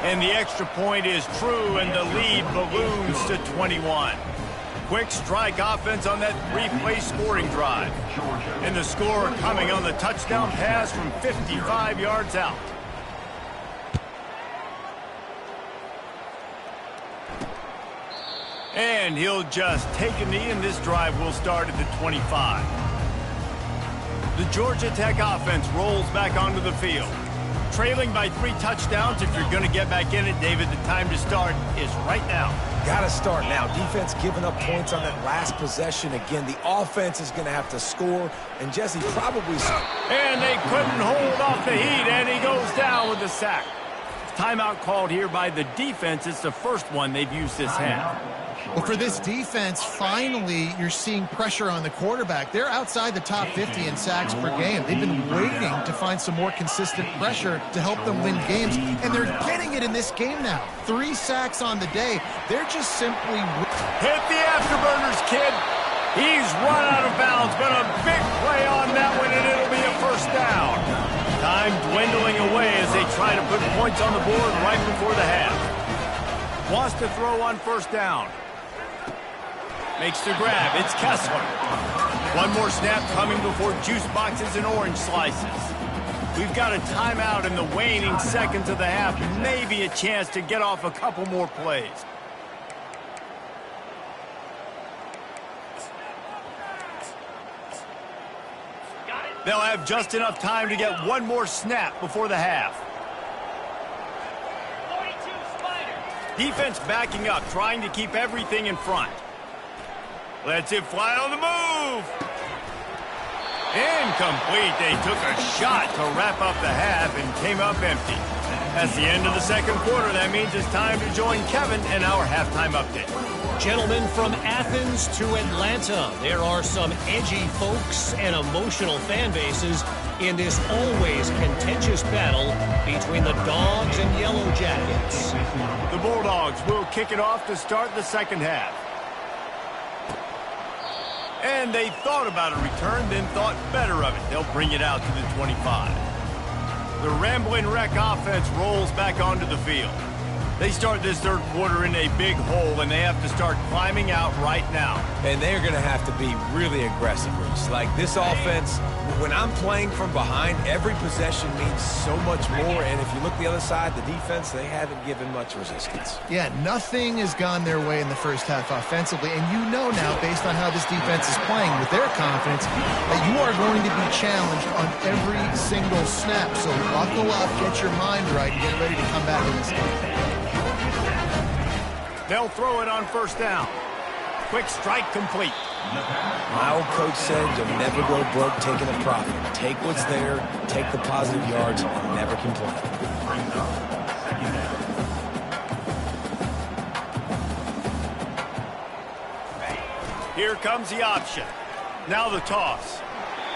And the extra point is true, and the lead balloons to 21. Quick strike offense on that three-play scoring drive. And the score coming on the touchdown pass from 55 yards out. And he'll just take a knee, and this drive will start at the 25. The Georgia Tech offense rolls back onto the field. Trailing by 3 touchdowns. If you're going to get back in it, David, the time to start is right now. Got to start now. Defense giving up points on that last possession. Again, the offense is going to have to score. And Jesse probably... And they couldn't hold off the heat, and he goes down with the sack. Timeout called here by the defense. It's the first one they've used this half. Well, for this defense, finally, you're seeing pressure on the quarterback. They're outside the top 50 in sacks per game. They've been waiting to find some more consistent pressure to help them win games, and they're getting it in this game now. 3 sacks on the day. They're just simply... Hit the afterburners, kid. He's run out of bounds, but a big play on that one, and it'll be a first down. Time dwindling away as they try to put points on the board right before the half. Wants to throw on first down. Makes the grab. It's Kessler. One more snap coming before juice boxes and orange slices. We've got a timeout in the waning seconds of the half. Maybe a chance to get off a couple more plays. They'll have just enough time to get one more snap before the half. Defense backing up, trying to keep everything in front. Lets it fly on the move. Incomplete. They took a shot to wrap up the half and came up empty. That's the end of the second quarter. That means it's time to join Kevin in our halftime update. Gentlemen, from Athens to Atlanta, there are some edgy folks and emotional fan bases in this always contentious battle between the Dogs and Yellow Jackets. The Bulldogs will kick it off to start the second half. And they thought about a return, then thought better of it. They'll bring it out to the 25. The Ramblin' Wreck offense rolls back onto the field. They start this third quarter in a big hole, and they have to start climbing out right now. And they're going to have to be really aggressive, Reese. Like this offense, when I'm playing from behind, every possession means so much more. And if you look the other side, the defense, they haven't given much resistance. Yeah, nothing has gone their way in the first half offensively. And you know now, based on how this defense is playing with their confidence, that you are going to be challenged on every single snap. So buckle up, get your mind right, and get ready to come back in this game. They'll throw it on first down. Quick strike complete. My old coach said you'll never go broke taking a profit. Take what's there, take the positive yards, and never complain. Here comes the option. Now the toss.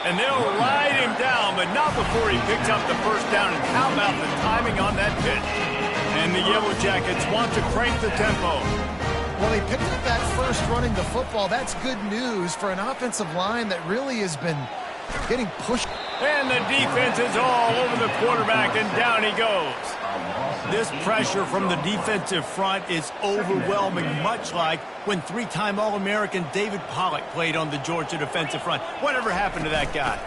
And they'll ride him down, but not before he picks up the first down. And how about the timing on that pitch? And the Yellow Jackets want to crank the tempo. Well, they picked up that first running the football. That's good news for an offensive line that really has been getting pushed. And the defense is all over the quarterback, and down he goes. This pressure from the defensive front is overwhelming, much like when 3-time All-American David Pollock played on the Georgia defensive front. Whatever happened to that guy?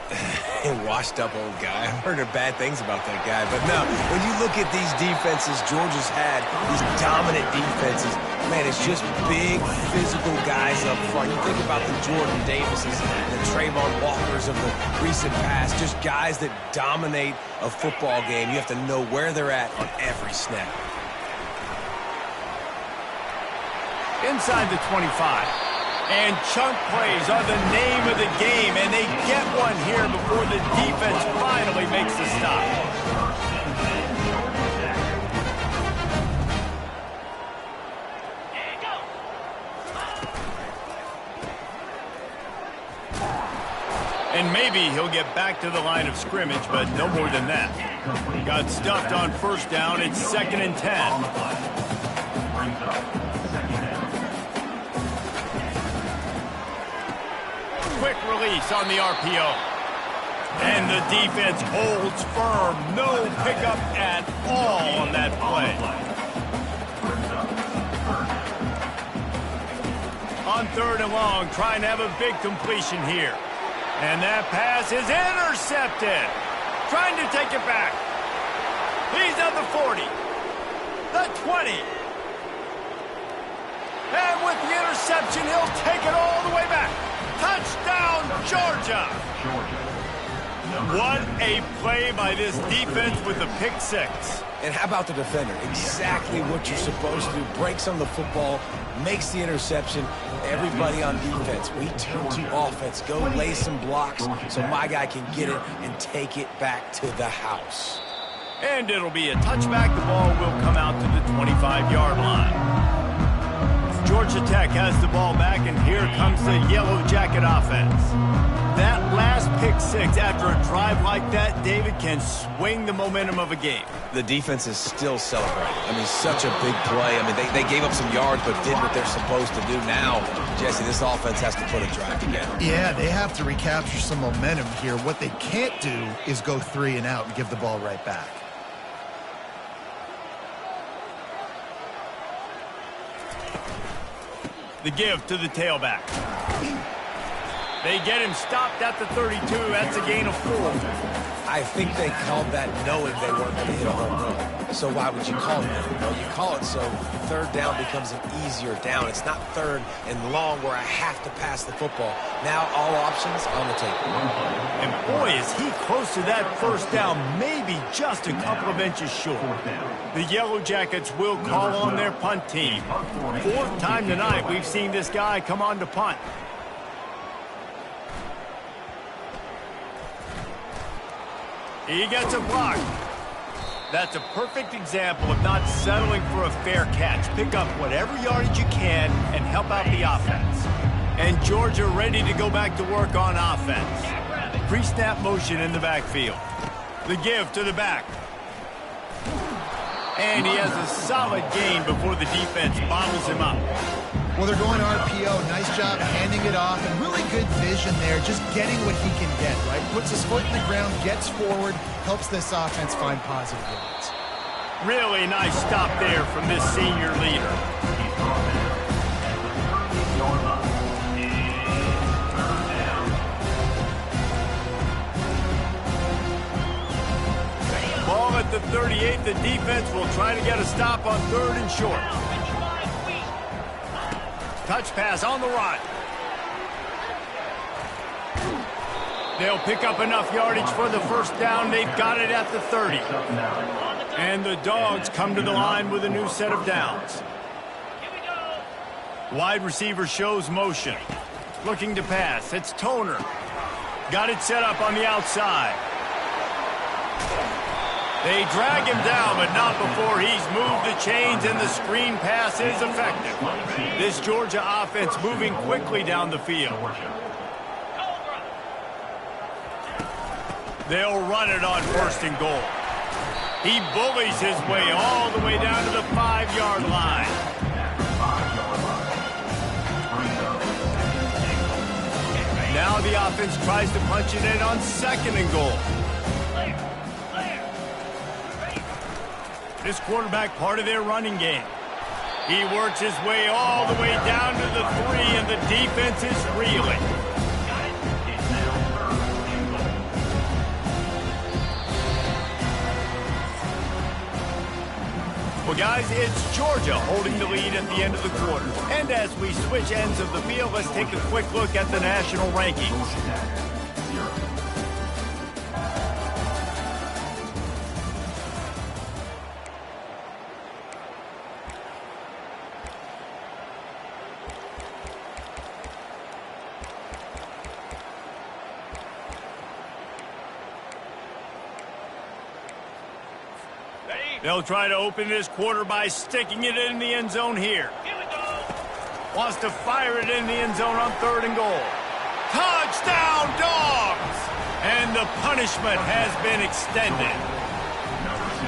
A washed-up old guy. I've heard bad things about that guy. But no, when you look at these defenses Georgia's had, these dominant defenses, man, it's just big, physical guys up front. You think about the Jordan Davises, the Trayvon Walkers of the recent past, just guys that dominate a football game. You have to know where they're at on every snap. Inside the 25. And chunk plays are the name of the game, and they get one here before the defense finally makes the stop. And maybe he'll get back to the line of scrimmage, but no more than that. Got stuffed on first down. It's 2nd and 10. Quick release on the RPO. And the defense holds firm. No pickup at all on that play. third and long, trying to have a big completion here. And that pass is intercepted. Trying to take it back. He's at the 40. The 20. And with the interception, he'll take it all the way back. Touchdown, Georgia. What a play by this defense with the pick six. And how about the defender? Exactly what you're supposed to do. Breaks on the football, makes the interception. Everybody on defense, we turn to offense. Go lay some blocks so my guy can get it and take it back to the house. And it'll be a touchback. The ball will come out to the 25-yard line. Georgia Tech has the ball back, and here comes the Yellow Jacket offense. That last pick six after a drive like that, David, can swing the momentum of a game. The defense is still celebrating. I mean, such a big play. I mean, they gave up some yards but did what they're supposed to do. Now, Jesse, this offense has to put a drive together. Yeah, they have to recapture some momentum here. What they can't do is go 3 and out and give the ball right back. The give to the tailback. They get him stopped at the 32. That's a gain of 4. I think they called that knowing they weren't going to hit a home run. So why would you call it that? Well, you call it so third down becomes an easier down. It's not third and long where I have to pass the football. Now all options on the table. And boy, is he close to that first down, maybe just a couple of inches short. The Yellow Jackets will call on their punt team. 4th time tonight we've seen this guy come on to punt. He gets a block. That's a perfect example of not settling for a fair catch. Pick up whatever yardage you can and help out the offense. And Georgia ready to go back to work on offense. Pre-snap motion in the backfield. The give to the back. And he has a solid gain before the defense bottles him up. Well, they're going RPO. Nice job handing it off, and really good vision there, just getting what he can get, right? Puts his foot in the ground, gets forward, helps this offense find positive yards. Really nice stop there from this senior leader. Ball at the 38. The defense will try to get a stop on 3rd and short. Touch pass on the run. They'll pick up enough yardage for the first down. They've got it at the 30. And the Dogs come to the line with a new set of downs. Wide receiver shows motion. Looking to pass. It's Toner. Got it set up on the outside. They drag him down, but not before he's moved the chains, and the screen pass is effective. This Georgia offense moving quickly down the field. They'll run it on 1st and goal. He bullies his way all the way down to the 5-yard line. Now the offense tries to punch it in on 2nd and goal. This quarterback part of their running game. He works his way all the way down to the 3, and the defense is reeling. Well, guys, it's Georgia holding the lead at the end of the quarter. And as we switch ends of the field, let's take a quick look at the national rankings. They'll try to open this quarter by sticking it in the end zone here. Wants to fire it in the end zone on 3rd and goal. Touchdown, Dogs! And the punishment has been extended.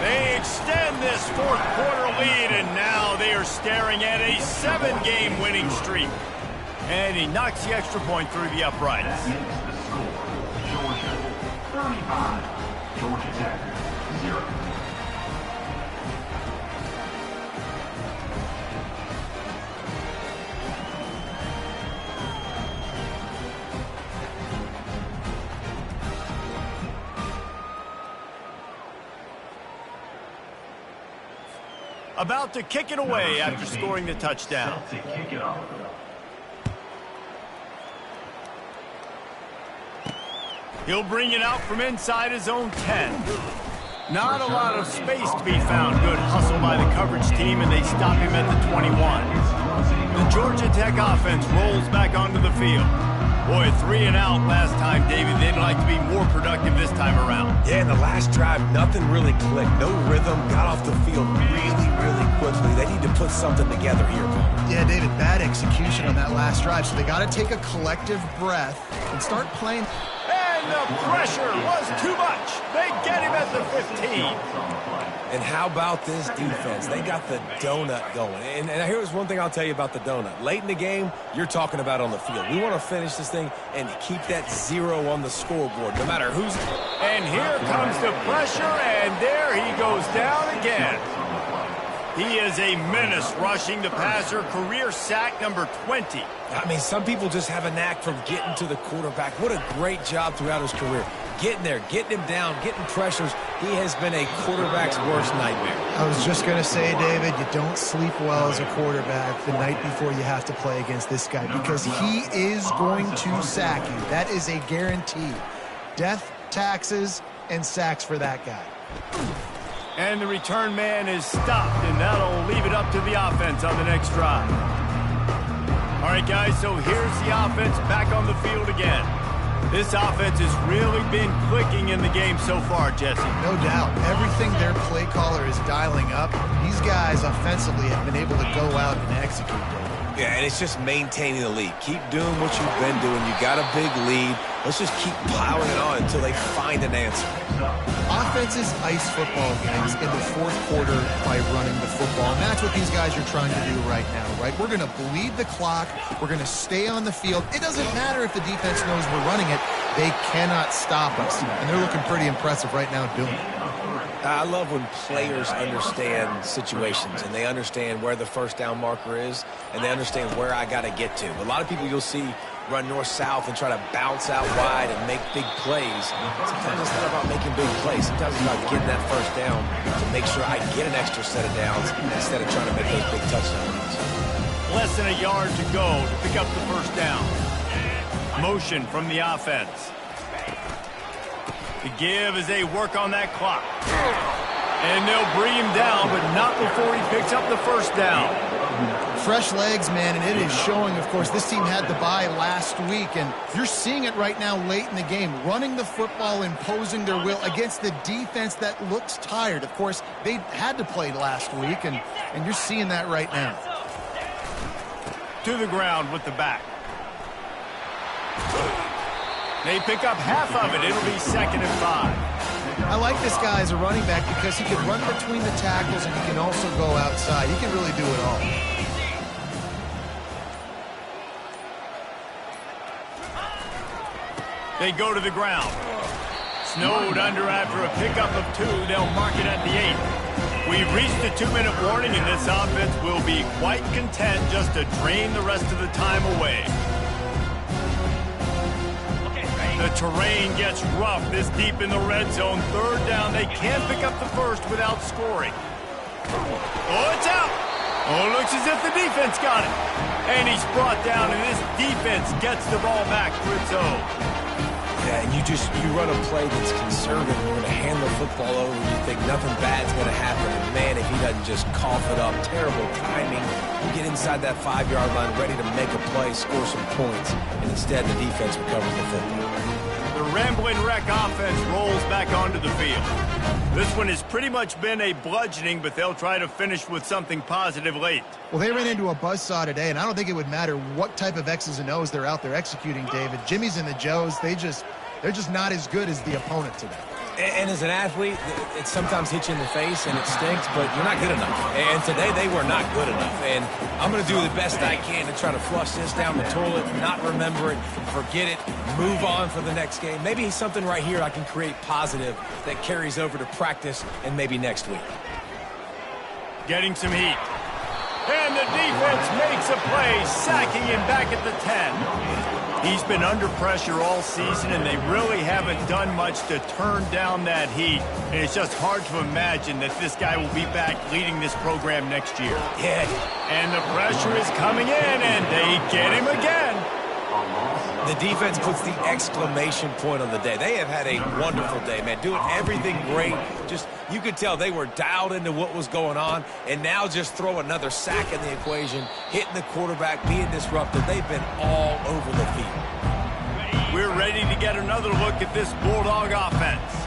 They extend this 4th quarter lead, and now they are staring at a 7-game winning streak. And he knocks the extra point through the uprights. Georgia 35, Georgia Tech 0. About to kick it away after scoring the touchdown. Set to kick it off. He'll bring it out from inside his own 10. Not a lot of space to be found. Good hustle by the coverage team, and they stop him at the 21. The Georgia Tech offense rolls back onto the field. Boy, 3 and out last time, David. They'd like to be more productive this time around. Yeah, in the last drive, nothing really clicked. No rhythm, got off the field really, really quickly. They need to put something together here, Paul. Yeah, David, bad execution on that last drive, so they got to take a collective breath and start playing. And the pressure was too much. They get him at the 15. And how about this defense? They got the donut going. And here's one thing I'll tell you about the donut. Late in the game, you're talking about on the field. We want to finish this thing and keep that 0 on the scoreboard, no matter who's... And here comes the pressure, and there he goes down again. He is a menace rushing the passer, career sack number 20. I mean, some people just have a knack for getting to the quarterback. What a great job throughout his career. Getting there, getting him down, getting pressures. He has been a quarterback's worst nightmare. I was just going to say, David, you don't sleep well as a quarterback the night before you have to play against this guy because he is going to sack you. That is a guarantee. Death, taxes, and sacks for that guy. And the return man is stopped, and that'll leave it up to the offense on the next drive. All right, guys, so here's the offense back on the field again. This offense has really been clicking in the game so far, Jesse. No doubt. Everything their play caller is dialing up, these guys offensively have been able to go out and execute. Yeah, and it's just maintaining the lead. Keep doing what you've been doing. You got a big lead. Let's just keep piling it on until they find an answer. Offenses ice football games in the fourth quarter by running the football. And that's what these guys are trying to do right now, right? We're going to bleed the clock. We're going to stay on the field. It doesn't matter if the defense knows we're running it. They cannot stop us. And they're looking pretty impressive right now doing it. I love when players understand situations and they understand where the first down marker is and they understand where I got to get to. A lot of people you'll see run north-south and try to bounce out wide and make big plays. Sometimes it's not about making big plays. Sometimes it's about getting that first down to make sure I get an extra set of downs instead of trying to make those big touchdown runs. Less than a yard to go to pick up the first down. Motion from the offense. The give as they work on that clock. And they'll bring him down, but not before he picks up the first down. Fresh legs, man, and it is showing, of course, this team had the bye last week, and you're seeing it right now late in the game, running the football, imposing their will against the defense that looks tired. Of course, they had to play last week, and you're seeing that right now. To the ground with the back. They pick up half of it. It'll be 2nd and 5. I like this guy as a running back because he can run between the tackles and he can also go outside. He can really do it all. They go to the ground. Snowed under after a pickup of 2. They'll mark it at the 8. We've reached the 2-minute warning, and this offense will be quite content just to drain the rest of the time away. The terrain gets rough this deep in the red zone. 3rd down. They can't pick up the first without scoring. Oh, it's out. Oh, looks as if the defense got it. And he's brought down, and this defense gets the ball back for its own. Yeah, and you run a play that's conservative. You're going to hand the football over. You think nothing bad's going to happen. And, man, if he doesn't just cough it up, terrible timing. You get inside that 5-yard line ready to make a play, score some points, and instead the defense recovers the football. The Ramblin' Wreck offense rolls back onto the field. This one has pretty much been a bludgeoning, but they'll try to finish with something positive late. Well, they ran into a buzzsaw today, and I don't think it would matter what type of X's and O's they're out there executing, David. Jimmy's and the Joes, they're just not as good as the opponent today. And as an athlete, it sometimes hits you in the face and it stinks, but you're not good enough. And today they were not good enough. And I'm going to do the best I can to try to flush this down the toilet, not remember it, forget it, move on for the next game. Maybe something right here I can create positive that carries over to practice and maybe next week. Getting some heat. And the defense makes a play, sacking him back at the 10. He's been under pressure all season, and they really haven't done much to turn down that heat. And it's just hard to imagine that this guy will be back leading this program next year. Yeah. And the pressure is coming in, and they get him again. The defense puts the exclamation point on the day. They have had a wonderful day, man. Doing everything great. Just, you could tell they were dialed into what was going on. And now just throw another sack in the equation, hitting the quarterback, being disruptive. They've been all over the field. We're ready to get another look at this Bulldog offense.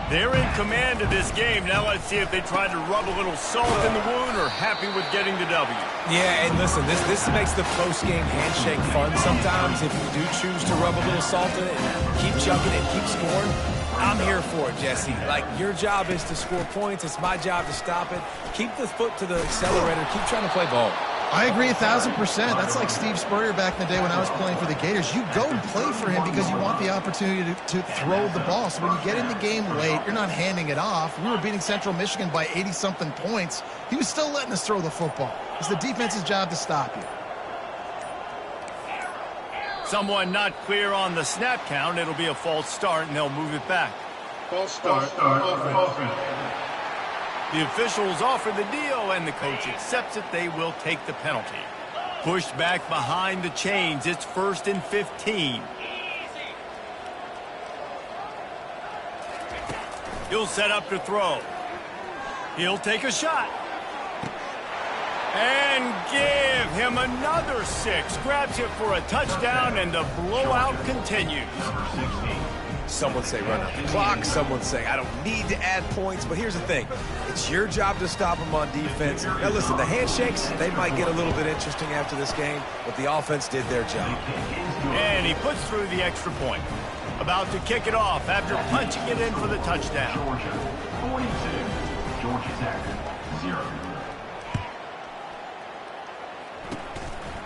They're in command of this game. Now let's see if they try to rub a little salt in the wound or happy with getting the W. Yeah, and listen, this makes the post-game handshake fun sometimes if you do choose to rub a little salt in it and keep chucking it, keep scoring. I'm here for it, Jesse. Like, your job is to score points. It's my job to stop it. Keep the foot to the accelerator. Keep trying to play ball. I agree 1,000%. That's like Steve Spurrier back in the day when I was playing for the Gators. You go and play for him because you want the opportunity to throw the ball. So when you get in the game late, you're not handing it off. We were beating Central Michigan by 80-something points. He was still letting us throw the football. It's the defense's job to stop you. Someone not clear on the snap count. It'll be a false start, and they'll move it back. False start. Offense. The officials offer the deal, and the coach accepts it. They will take the penalty. Pushed back behind the chains. It's 1st and 15. He'll set up to throw. He'll take a shot. And give him another 6. Grabs it for a touchdown, and the blowout continues. Someone say run out the clock. Someone say I don't need to add points. But here's the thing. It's your job to stop them on defense. Now, listen, the handshakes, they might get a little bit interesting after this game, but the offense did their job. And he puts through the extra point. About to kick it off after punching it in for the touchdown. Georgia 42. Georgia Tech 0.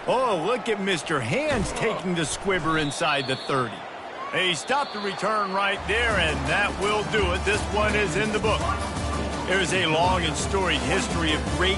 Oh, look at Mr. Hands taking the squibber inside the 30. He stopped the return right there, and that will do it. This one is in the book. There's a long and storied history of great